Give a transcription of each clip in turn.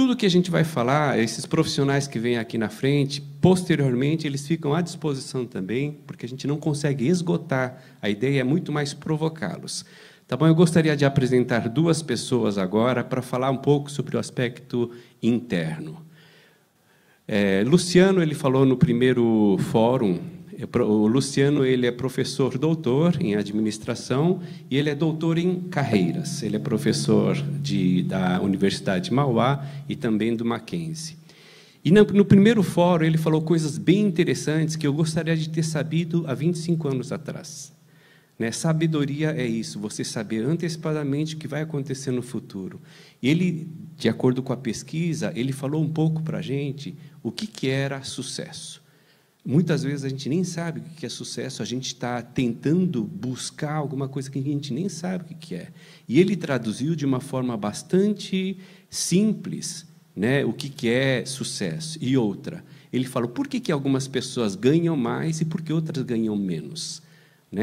Tudo que a gente vai falar, esses profissionais que vêm aqui na frente, posteriormente, eles ficam à disposição também, porque a gente não consegue esgotar. A ideia é muito mais provocá-los. Tá bom? Eu gostaria de apresentar duas pessoas agora para falar um pouco sobre o aspecto interno. Luciano, ele falou no primeiro fórum. O Luciano, ele é professor doutor em administração e ele é doutor em carreiras. Ele é professor da Universidade de Mauá e também do Mackenzie. E no primeiro fórum ele falou coisas bem interessantes que eu gostaria de ter sabido há 25 anos atrás. Sabedoria é isso, você saber antecipadamente o que vai acontecer no futuro. E ele, de acordo com a pesquisa, ele falou um pouco para a gente o que era sucesso. Muitas vezes a gente nem sabe o que é sucesso, a gente está tentando buscar alguma coisa que a gente nem sabe o que é. E ele traduziu de uma forma bastante simples, o que é sucesso. E outra, ele falou por que algumas pessoas ganham mais e por que outras ganham menos,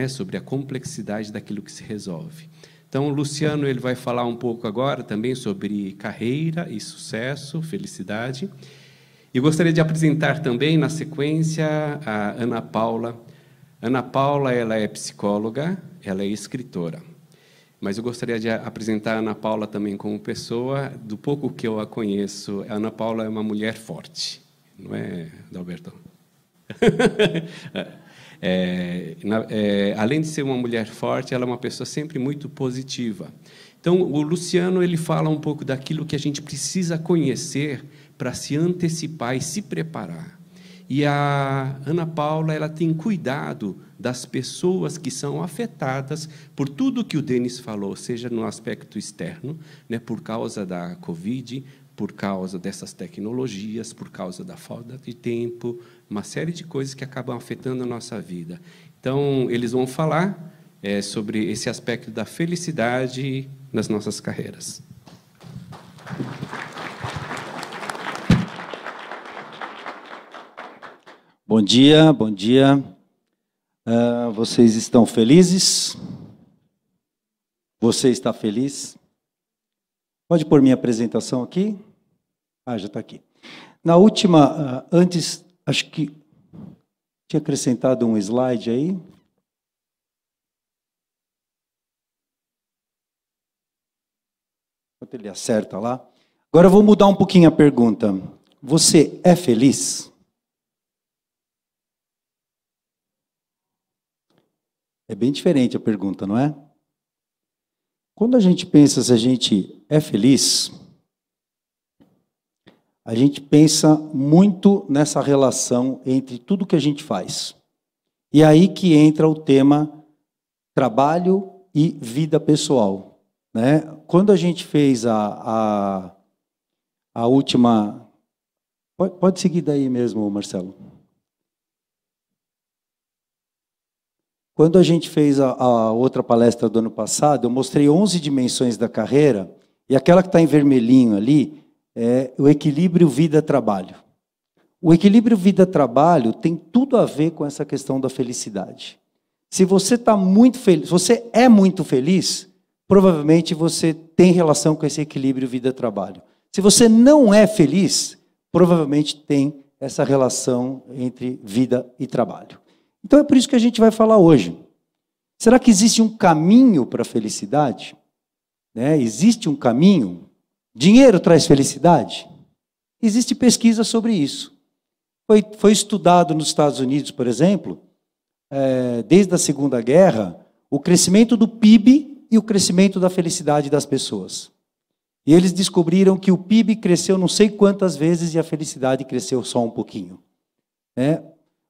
sobre a complexidade daquilo que se resolve. Então, o Luciano ele vai falar um pouco agora também sobre carreira e sucesso, felicidade. E gostaria de apresentar também, na sequência, a Ana Paula. Ana Paula, ela é psicóloga, ela é escritora. Mas eu gostaria de apresentar a Ana Paula também como pessoa. Do pouco que eu a conheço, a Ana Paula é uma mulher forte. Não é, Adalberto? Além de ser uma mulher forte, ela é uma pessoa sempre muito positiva. Então, o Luciano ele fala um pouco daquilo que a gente precisa conhecer para se antecipar e se preparar. E a Ana Paula ela tem cuidado das pessoas que são afetadas por tudo que o Denis falou, seja no aspecto externo, por causa da Covid, por causa dessas tecnologias, por causa da falta de tempo, uma série de coisas que acabam afetando a nossa vida. Então, eles vão falar sobre esse aspecto da felicidade nas nossas carreiras. Bom dia, bom dia. Vocês estão felizes? Você está feliz? Pode pôr minha apresentação aqui? Já está aqui. Na última, antes, acho que tinha acrescentado um slide aí. Enquanto ele acerta lá. Agora eu vou mudar um pouquinho a pergunta. Você é feliz? É bem diferente a pergunta, não é? Quando a gente pensa se a gente é feliz, a gente pensa muito nessa relação entre tudo que a gente faz. E é aí que entra o tema trabalho e vida pessoal. Quando a gente fez a última... Pode seguir daí mesmo, Marcelo. Quando a gente fez a outra palestra do ano passado, eu mostrei 11 dimensões da carreira, e aquela que está em vermelhinho ali é o equilíbrio vida-trabalho. O equilíbrio vida-trabalho tem tudo a ver com essa questão da felicidade. Se você está muito feliz, se você é muito feliz, provavelmente você tem relação com esse equilíbrio vida-trabalho. Se você não é feliz, provavelmente tem essa relação entre vida e trabalho. Então é por isso que a gente vai falar hoje. Será que existe um caminho para a felicidade? Existe um caminho? Dinheiro traz felicidade? Existe pesquisa sobre isso. Foi estudado nos Estados Unidos, por exemplo, desde a Segunda Guerra, o crescimento do PIB e o crescimento da felicidade das pessoas. E eles descobriram que o PIB cresceu não sei quantas vezes e a felicidade cresceu só um pouquinho.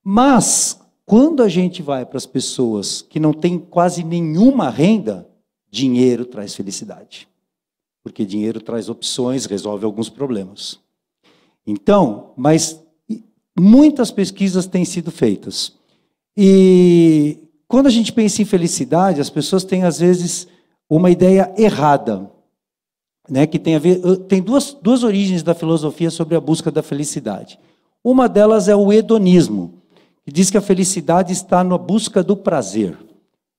Mas, quando a gente vai para as pessoas que não têm quase nenhuma renda, dinheiro traz felicidade. Porque dinheiro traz opções, resolve alguns problemas. Então, mas muitas pesquisas têm sido feitas. E quando a gente pensa em felicidade, as pessoas têm, às vezes, uma ideia errada. Que tem a ver, tem duas origens da filosofia sobre a busca da felicidade. Uma delas é o hedonismo, que diz que a felicidade está na busca do prazer.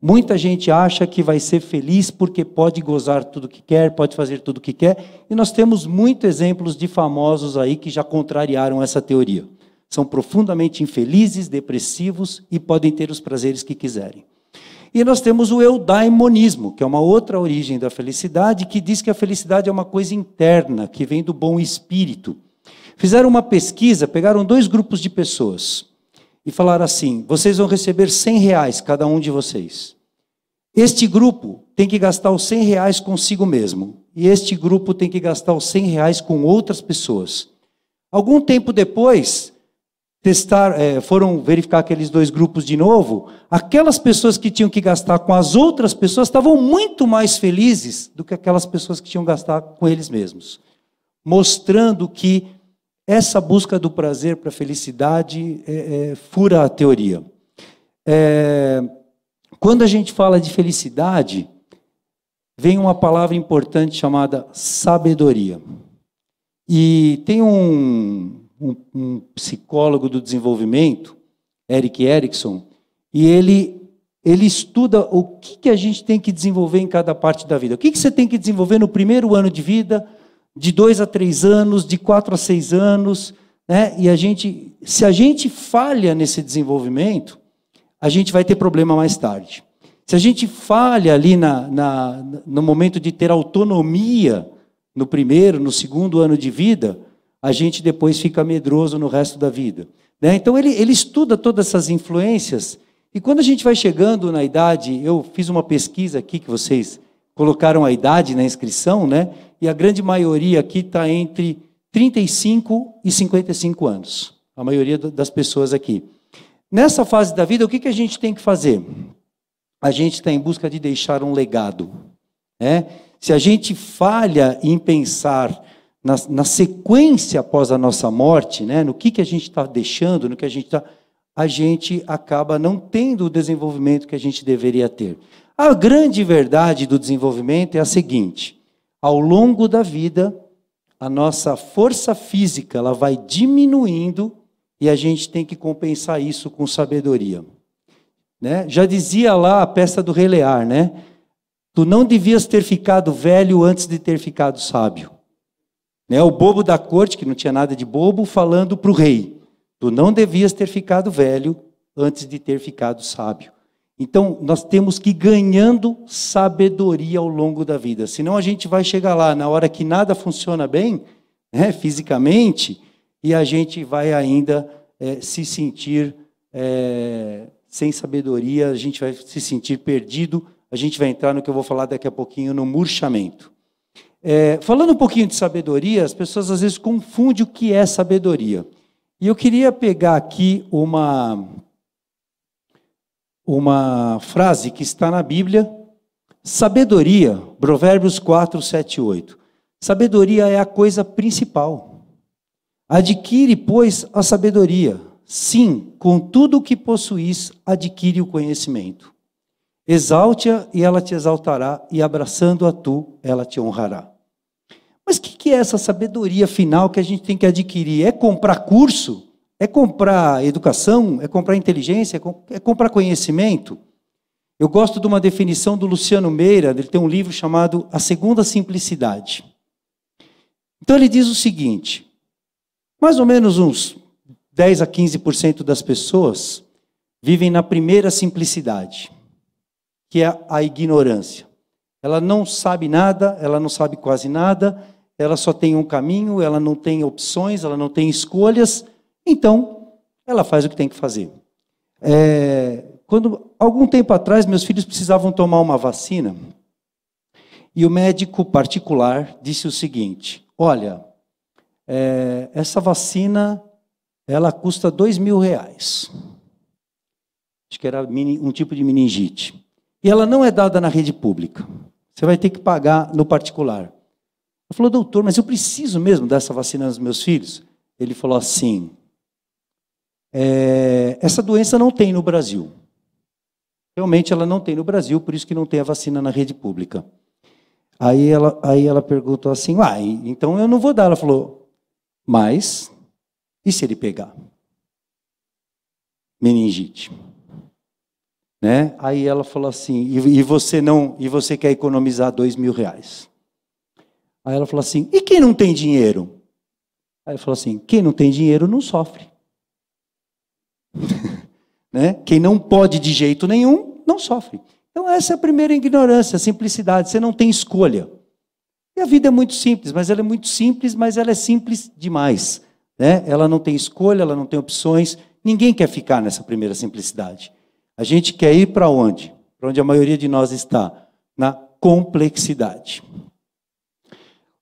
Muita gente acha que vai ser feliz porque pode gozar tudo que quer, pode fazer tudo que quer, e nós temos muitos exemplos de famosos aí que já contrariaram essa teoria. São profundamente infelizes, depressivos e podem ter os prazeres que quiserem. E nós temos o eudaimonismo, que é uma outra origem da felicidade, que diz que a felicidade é uma coisa interna, que vem do bom espírito. Fizeram uma pesquisa, pegaram 2 grupos de pessoas e falaram assim: vocês vão receber R$100 cada um de vocês. Este grupo tem que gastar os R$100 consigo mesmo, e este grupo tem que gastar os R$100 com outras pessoas. Algum tempo depois, foram verificar aqueles 2 grupos de novo. Aquelas pessoas que tinham que gastar com as outras pessoas estavam muito mais felizes do que aquelas pessoas que tinham que gastar com eles mesmos, mostrando que essa busca do prazer para a felicidade fura a teoria. Quando a gente fala de felicidade, vem uma palavra importante chamada sabedoria. E tem um psicólogo do desenvolvimento, Erik Erikson, e ele estuda o que a gente tem que desenvolver em cada parte da vida. O que você tem que desenvolver no primeiro ano de vida, de 2 a 3 anos, de 4 a 6 anos, né? E se a gente falha nesse desenvolvimento, a gente vai ter problema mais tarde. Se a gente falha ali no momento de ter autonomia, no primeiro, no segundo ano de vida, a gente depois fica medroso no resto da vida, né? Então ele estuda todas essas influências, e quando a gente vai chegando na idade, eu fiz uma pesquisa aqui, que vocês colocaram a idade na inscrição, né? E a grande maioria aqui está entre 35 e 55 anos, a maioria das pessoas aqui. Nessa fase da vida, o que a gente tem que fazer? A gente está em busca de deixar um legado, né? Se a gente falha em pensar na sequência após a nossa morte, né, no que a gente está deixando, a gente acaba não tendo o desenvolvimento que a gente deveria ter. A grande verdade do desenvolvimento é a seguinte: ao longo da vida, a nossa força física ela vai diminuindo e a gente tem que compensar isso com sabedoria, né? Já dizia lá a peça do Rei Lear, né? Tu não devias ter ficado velho antes de ter ficado sábio. Né? O bobo da corte, que não tinha nada de bobo, falando para o rei: tu não devias ter ficado velho antes de ter ficado sábio. Então, nós temos que ir ganhando sabedoria ao longo da vida. Senão a gente vai chegar lá, na hora que nada funciona bem, né, fisicamente, e a gente vai ainda se sentir sem sabedoria, a gente vai se sentir perdido, a gente vai entrar no que eu vou falar daqui a pouquinho, no murchamento. Falando um pouquinho de sabedoria, as pessoas às vezes confundem o que é sabedoria. E eu queria pegar aqui uma frase que está na Bíblia. Sabedoria, Provérbios 4, 7 e 8. Sabedoria é a coisa principal. Adquire, pois, a sabedoria. Sim, com tudo o que possuís, adquire o conhecimento. Exalte-a e ela te exaltará, e abraçando-a tu, ela te honrará. Mas o que é essa sabedoria final que a gente tem que adquirir? É comprar curso? É comprar educação? É comprar inteligência? É comprar conhecimento? Eu gosto de uma definição do Luciano Meira, ele tem um livro chamado A Segunda Simplicidade. Então ele diz o seguinte: mais ou menos uns 10 a 15% das pessoas vivem na primeira simplicidade, que é a ignorância. Ela não sabe nada, ela não sabe quase nada, ela só tem um caminho, ela não tem opções, ela não tem escolhas, então ela faz o que tem que fazer. Algum tempo atrás, meus filhos precisavam tomar uma vacina, e o médico particular disse o seguinte: olha, essa vacina, ela custa R$2.000. Acho que era um tipo de meningite. E ela não é dada na rede pública. Você vai ter que pagar no particular. Eu falei: doutor, mas eu preciso mesmo dessa vacina nos meus filhos? Ele falou assim: essa doença não tem no Brasil. Realmente ela não tem no Brasil, por isso que não tem a vacina na rede pública. Aí ela perguntou assim: então eu não vou dar. Ela falou: mas, e se ele pegar meningite? né? Aí ela falou assim, e você quer economizar R$2.000? Aí ela falou assim, e quem não tem dinheiro? Aí ele falou assim, quem não tem dinheiro não sofre. Né? Quem não pode de jeito nenhum, não sofre. Então essa é a primeira ignorância, a simplicidade, você não tem escolha. E a vida é muito simples, mas ela é simples demais. Né? Ela não tem escolha, ela não tem opções, ninguém quer ficar nessa primeira simplicidade. A gente quer ir para onde? Para onde a maioria de nós está? Na complexidade.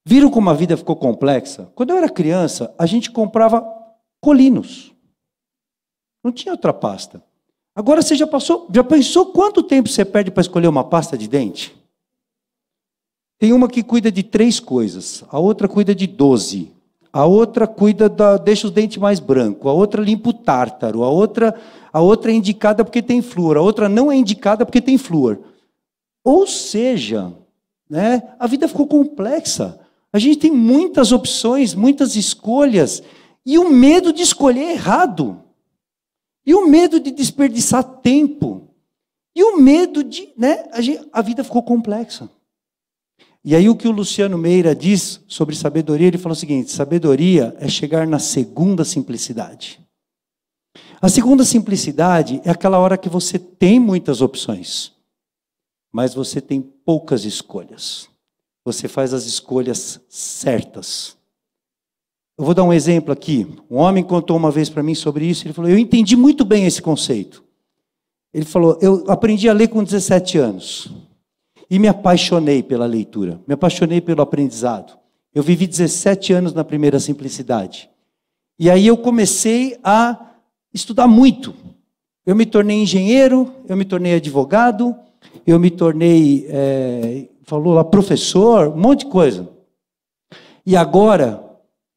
Viram como a vida ficou complexa? Quando eu era criança, a gente comprava colinos. Não tinha outra pasta. Agora você já pensou quanto tempo você perde para escolher uma pasta de dente? Tem uma que cuida de 3 coisas, a outra cuida de 12, a outra deixa os dentes mais brancos, a outra limpa o tártaro, a outra é indicada porque tem flúor, a outra não é indicada porque tem flúor. Ou seja, né, a vida ficou complexa. A gente tem muitas opções, muitas escolhas, e o medo de escolher errado. E o medo de desperdiçar tempo. E o medo de... Né, a vida ficou complexa. E aí o que o Luciano Meira diz sobre sabedoria, ele fala o seguinte, sabedoria é chegar na segunda simplicidade. A segunda simplicidade é aquela hora que você tem muitas opções, mas você tem poucas escolhas. Você faz as escolhas certas. Eu vou dar um exemplo aqui. Um homem contou uma vez para mim sobre isso. Ele falou, eu entendi muito bem esse conceito. Ele falou, eu aprendi a ler com 17 anos. E me apaixonei pela leitura. Me apaixonei pelo aprendizado. Eu vivi 17 anos na primeira simplicidade. E aí eu comecei a estudar muito. Eu me tornei engenheiro, eu me tornei advogado, eu me tornei, falou lá, professor, um monte de coisa. E agora...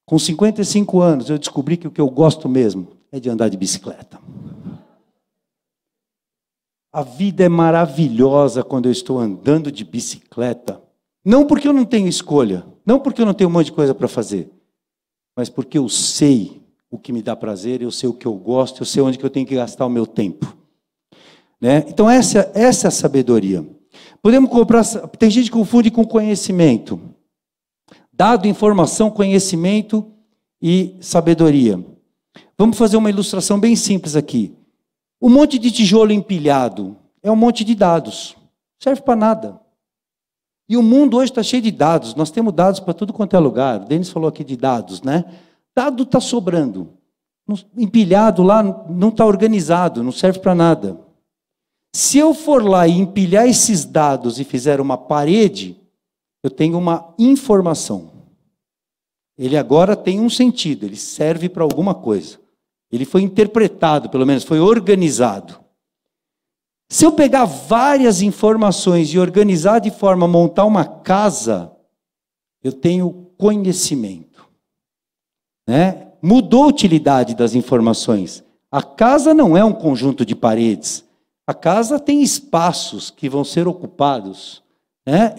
Com 55 anos, eu descobri que o que eu gosto mesmo é de andar de bicicleta. A vida é maravilhosa quando eu estou andando de bicicleta. Não porque eu não tenho escolha, não porque eu não tenho um monte de coisa para fazer, mas porque eu sei o que me dá prazer, eu sei o que eu gosto, eu sei onde que eu tenho que gastar o meu tempo. Né? Então essa é a sabedoria. Podemos comprar, tem gente que confunde com conhecimento. Dado, informação, conhecimento e sabedoria. Vamos fazer uma ilustração bem simples aqui. Um monte de tijolo empilhado é um monte de dados. Não serve para nada. E o mundo hoje está cheio de dados. Nós temos dados para tudo quanto é lugar. O Denis falou aqui de dados, né? Dado está sobrando. Empilhado lá não está organizado, não serve para nada. Se eu for lá e empilhar esses dados e fizer uma parede, eu tenho uma informação. Ele agora tem um sentido, ele serve para alguma coisa. Ele foi interpretado, pelo menos, foi organizado. Se eu pegar várias informações e organizar de forma a montar uma casa, eu tenho conhecimento. Né? Mudou a utilidade das informações. A casa não é um conjunto de paredes. A casa tem espaços que vão ser ocupados.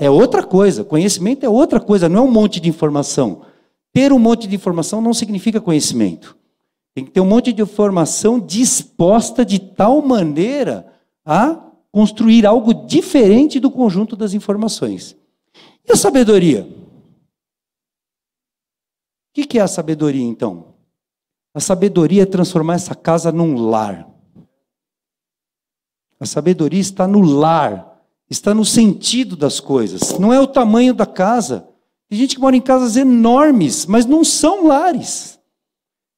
É outra coisa, conhecimento é outra coisa, não é um monte de informação. Ter um monte de informação não significa conhecimento. Tem que ter um monte de informação disposta de tal maneira a construir algo diferente do conjunto das informações. E a sabedoria? O que é a sabedoria, então? A sabedoria é transformar essa casa num lar. A sabedoria está no lar. Está no sentido das coisas. Não é o tamanho da casa. Tem gente que mora em casas enormes, mas não são lares.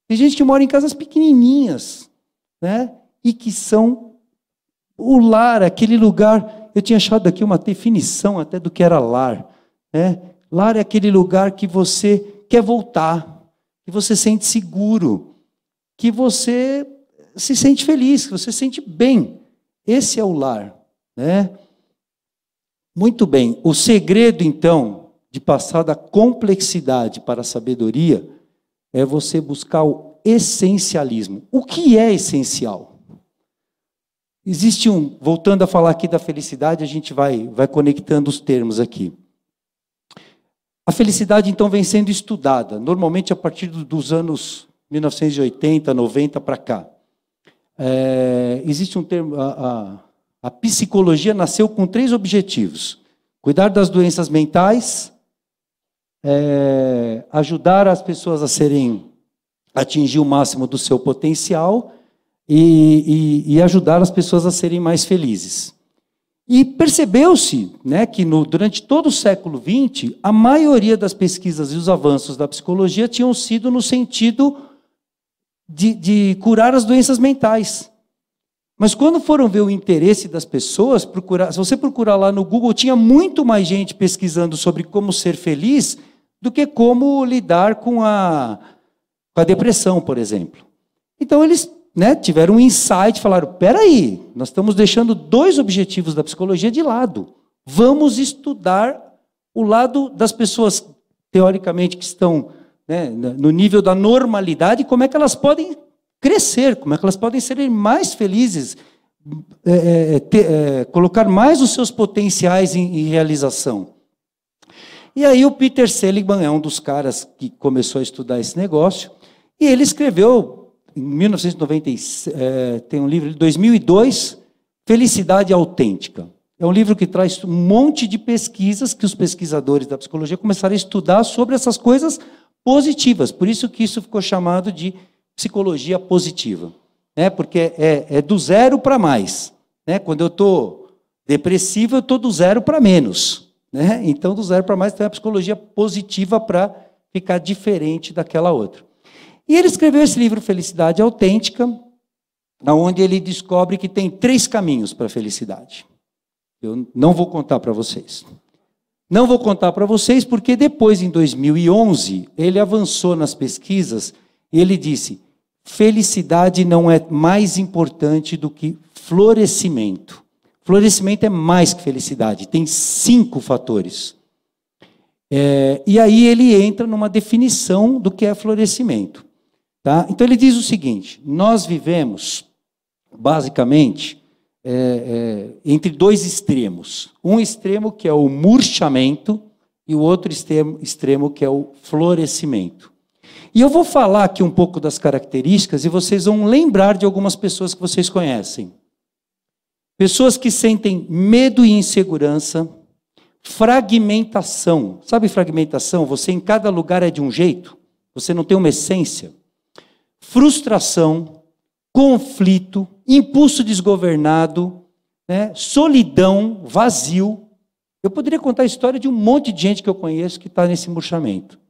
Tem gente que mora em casas pequenininhas, né? E que são o lar, aquele lugar. Eu tinha achado aqui uma definição até do que era lar. Né? Lar é aquele lugar que você quer voltar, que você sente seguro, que você se sente feliz, que você se sente bem. Esse é o lar, né? Muito bem, o segredo, então, de passar da complexidade para a sabedoria é você buscar o essencialismo. O que é essencial? Existe voltando a falar aqui da felicidade, a gente vai conectando os termos aqui. A felicidade, então, vem sendo estudada, normalmente a partir dos anos 1980, 90 para cá. Existe um termo, A psicologia nasceu com 3 objetivos: cuidar das doenças mentais, ajudar as pessoas a atingir o máximo do seu potencial e ajudar as pessoas a serem mais felizes. E percebeu-se, né, que durante todo o século XX, a maioria das pesquisas e os avanços da psicologia tinham sido no sentido de curar as doenças mentais. Mas quando foram ver o interesse das pessoas, se você procurar lá no Google, tinha muito mais gente pesquisando sobre como ser feliz do que como lidar com a depressão, por exemplo. Então eles, né, tiveram um insight, falaram, peraí, nós estamos deixando 2 objetivos da psicologia de lado. Vamos estudar o lado das pessoas, teoricamente, que estão, né, no nível da normalidade, como é que elas podem crescer, como é que elas podem ser mais felizes, colocar mais os seus potenciais em realização. E aí o Peter Seligman é um dos caras que começou a estudar esse negócio, e ele escreveu, em 1996, tem um livro de 2002, Felicidade Autêntica. É um livro que traz um monte de pesquisas que os pesquisadores da psicologia começaram a estudar sobre essas coisas positivas. Por isso que isso ficou chamado de psicologia positiva, né? Porque é do 0 para mais, né? Quando eu estou depressivo, eu estou do 0 para menos, né? Então, do 0 para mais, tem a psicologia positiva para ficar diferente daquela outra. E ele escreveu esse livro, Felicidade Autêntica, onde ele descobre que tem 3 caminhos para a felicidade. Eu não vou contar para vocês. Não vou contar para vocês porque depois, em 2011, ele avançou nas pesquisas e ele disse, felicidade não é mais importante do que florescimento. Florescimento é mais que felicidade, tem 5 fatores. E aí ele entra numa definição do que é florescimento. Tá? Então ele diz o seguinte, nós vivemos, basicamente, entre 2 extremos. Um extremo que é o murchamento e o outro extremo que é o florescimento. E eu vou falar aqui um pouco das características e vocês vão lembrar de algumas pessoas que vocês conhecem. Pessoas que sentem medo e insegurança, fragmentação. Sabe fragmentação? Você em cada lugar é de um jeito, você não tem uma essência. Frustração, conflito, impulso desgovernado, né? Solidão, vazio. Eu poderia contar a história de um monte de gente que eu conheço que está nesse murchamento.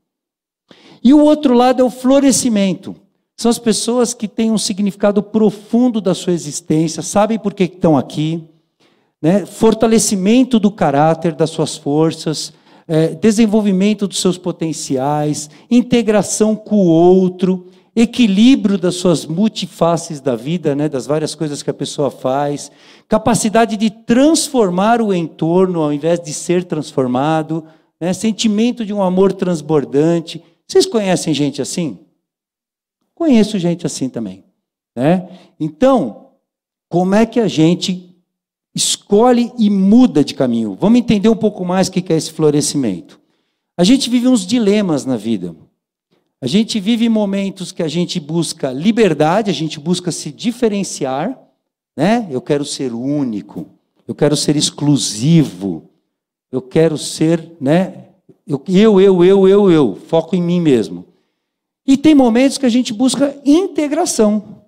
E o outro lado é o florescimento. São as pessoas que têm um significado profundo da sua existência, sabem por que estão aqui, né? Fortalecimento do caráter, das suas forças, desenvolvimento dos seus potenciais, integração com o outro, equilíbrio das suas multifaces da vida, né? Das várias coisas que a pessoa faz, capacidade de transformar o entorno ao invés de ser transformado, né? Sentimento de um amor transbordante. Vocês conhecem gente assim? Conheço gente assim também, né? Então, como é que a gente escolhe e muda de caminho? Vamos entender um pouco mais o que é esse florescimento. A gente vive uns dilemas na vida. A gente vive momentos que a gente busca liberdade, a gente busca se diferenciar, né? Eu quero ser único, eu quero ser exclusivo, eu quero ser, né? Eu, foco em mim mesmo. E tem momentos que a gente busca integração,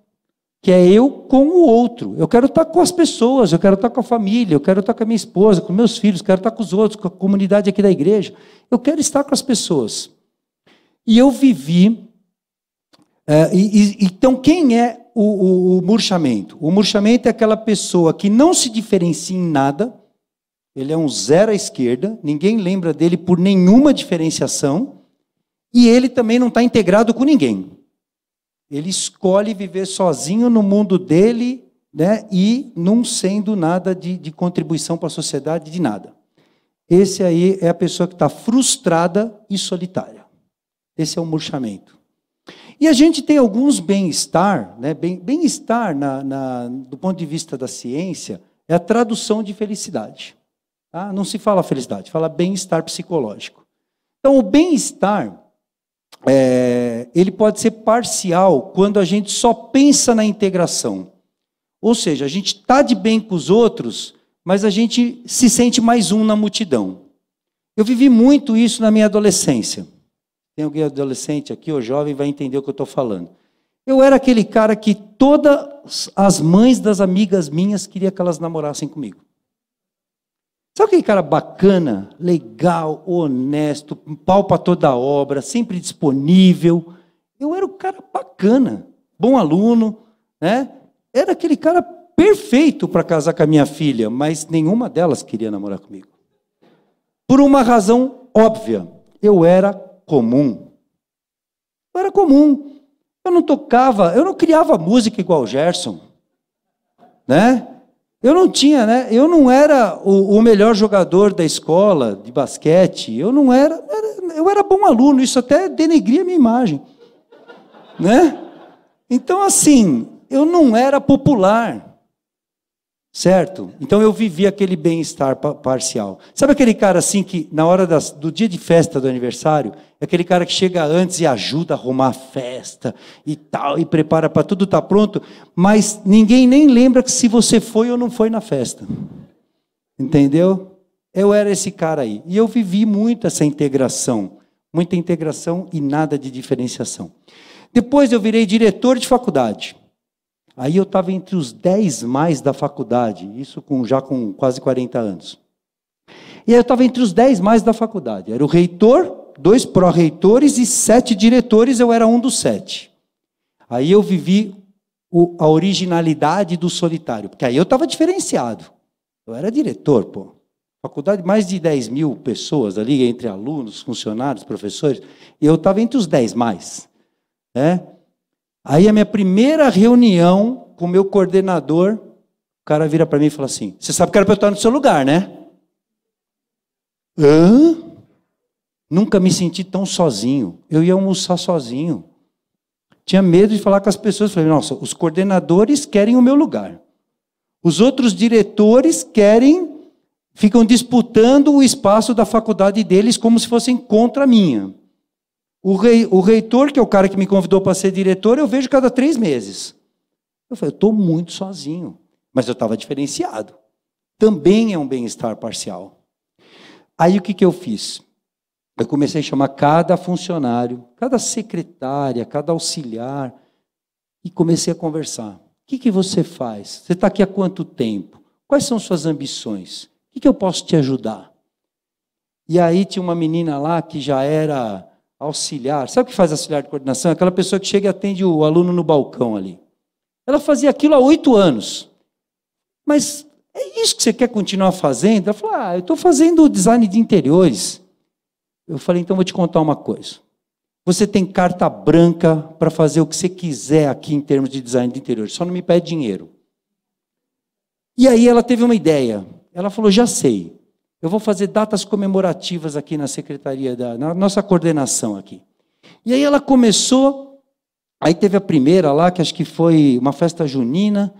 que é eu com o outro. Eu quero estar com as pessoas, eu quero estar com a família, eu quero estar com a minha esposa, com meus filhos, eu quero estar com os outros, com a comunidade aqui da igreja. Eu quero estar com as pessoas. E eu vivi... então, quem é o murchamento? O murchamento é aquela pessoa que não se diferencia em nada, ele é um 0 à esquerda, ninguém lembra dele por nenhuma diferenciação, e ele também não está integrado com ninguém. Ele escolhe viver sozinho no mundo dele, né, e não sendo nada de contribuição para a sociedade, de nada. Esse aí é a pessoa que está frustrada e solitária. Esse é o murchamento. E a gente tem alguns bem-estar, né? Bem-estar, do ponto de vista da ciência, é a tradução de felicidade. Tá? Não se fala felicidade, fala bem-estar psicológico. Então, o bem-estar, ele pode ser parcial quando a gente só pensa na integração. Ou seja, a gente está de bem com os outros, mas a gente se sente mais um na multidão. Eu vivi muito isso na minha adolescência. Tem alguém adolescente aqui, ou jovem, vai entender o que eu estou falando. Eu era aquele cara que todas as mães das amigas minhas queriam que elas namorassem comigo. Sabe aquele cara bacana, legal, honesto, pau para toda obra, sempre disponível? Eu era o cara bacana, bom aluno, né? Era aquele cara perfeito para casar com a minha filha, mas nenhuma delas queria namorar comigo. Por uma razão óbvia, eu era comum. Eu era comum. Eu não tocava, eu não criava música igual o Gerson, né? Eu não tinha, né? Eu não era o melhor jogador da escola de basquete. Eu não era, eu era bom aluno. Isso até denegria a minha imagem, né? Então, assim, eu não era popular. Certo? Então eu vivi aquele bem-estar parcial. Sabe aquele cara assim que na hora do dia de festa do aniversário, é aquele cara que chega antes e ajuda a arrumar a festa e tal, e prepara para tudo estar pronto, mas ninguém nem lembra que se você foi ou não foi na festa. Entendeu? Eu era esse cara aí. E eu vivi muito essa integração. Muita integração e nada de diferenciação. Depois eu virei diretor de faculdade. Aí eu estava entre os 10 mais da faculdade, isso já com quase 40 anos. E aí eu estava entre os 10 mais da faculdade. Era o reitor, 2 pró-reitores e 7 diretores, eu era um dos 7. Aí eu vivi a originalidade do solitário, porque aí eu estava diferenciado. Eu era diretor, pô. Faculdade, mais de 10 mil pessoas ali, entre alunos, funcionários, professores, e eu estava entre os 10 mais, né? Aí a minha primeira reunião com o meu coordenador, o cara vira para mim e fala assim, você sabe que era para eu estar no seu lugar, né? Hã? Nunca me senti tão sozinho. Eu ia almoçar sozinho. Tinha medo de falar com as pessoas. Falei, nossa, os coordenadores querem o meu lugar. Os outros diretores ficam disputando o espaço da faculdade deles como se fossem contra a minha. O reitor, que é o cara que me convidou para ser diretor, eu vejo cada 3 meses. Eu falei, eu estou muito sozinho. Mas eu estava diferenciado. Também é um bem-estar parcial. Aí o que eu fiz? Eu comecei a chamar cada funcionário, cada secretária, cada auxiliar, e comecei a conversar. O que você faz? Você está aqui há quanto tempo? Quais são suas ambições? O que eu posso te ajudar? E aí tinha uma menina lá que já era auxiliar. Sabe o que faz auxiliar de coordenação? Aquela pessoa que chega e atende o aluno no balcão ali. Ela fazia aquilo há 8 anos. Mas é isso que você quer continuar fazendo? Ela falou, eu estou fazendo design de interiores. Eu falei, então vou te contar uma coisa. Você tem carta branca para fazer o que você quiser aqui em termos de design de interiores. Só não me pede dinheiro. E aí ela teve uma ideia. Ela falou, já sei. Eu vou fazer datas comemorativas aqui na secretaria, na nossa coordenação aqui. E aí ela começou, aí teve a primeira lá, que acho que foi uma festa junina,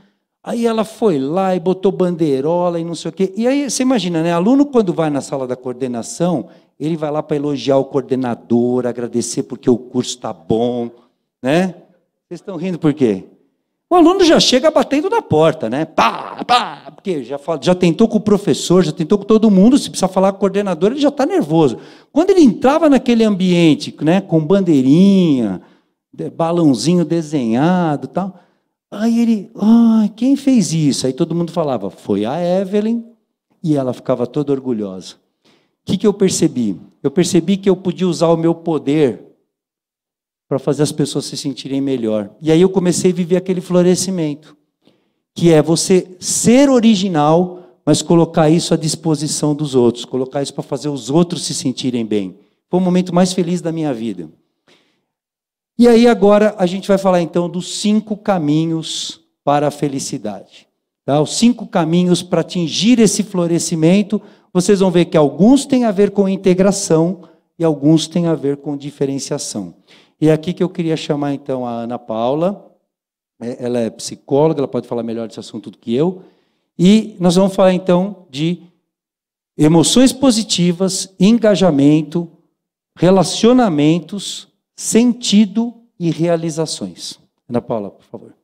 aí ela foi lá e botou bandeirola e não sei o quê. E aí, você imagina, né? Aluno, quando vai na sala da coordenação, ele vai lá para elogiar o coordenador, agradecer porque o curso está bom, né? Vocês estão rindo por quê? O aluno já chega batendo na porta, né? Pá, pá, porque já tentou com o professor, já tentou com todo mundo, se precisar falar com o coordenador, ele já está nervoso. Quando ele entrava naquele ambiente, né, com bandeirinha, balãozinho desenhado e tal, aí ele, quem fez isso? Aí todo mundo falava, foi a Evelyn, e ela ficava toda orgulhosa. O que eu percebi? Eu percebi que eu podia usar o meu poder para fazer as pessoas se sentirem melhor. E aí eu comecei a viver aquele florescimento, que é você ser original, mas colocar isso à disposição dos outros, colocar isso para fazer os outros se sentirem bem. Foi o momento mais feliz da minha vida. E aí agora a gente vai falar então dos 5 caminhos para a felicidade. Tá? Os 5 caminhos para atingir esse florescimento. Vocês vão ver que alguns têm a ver com integração e alguns têm a ver com diferenciação. E é aqui que eu queria chamar, então, a Ana Paula. Ela é psicóloga, ela pode falar melhor desse assunto do que eu. E nós vamos falar, então, de emoções positivas, engajamento, relacionamentos, sentido e realizações. Ana Paula, por favor.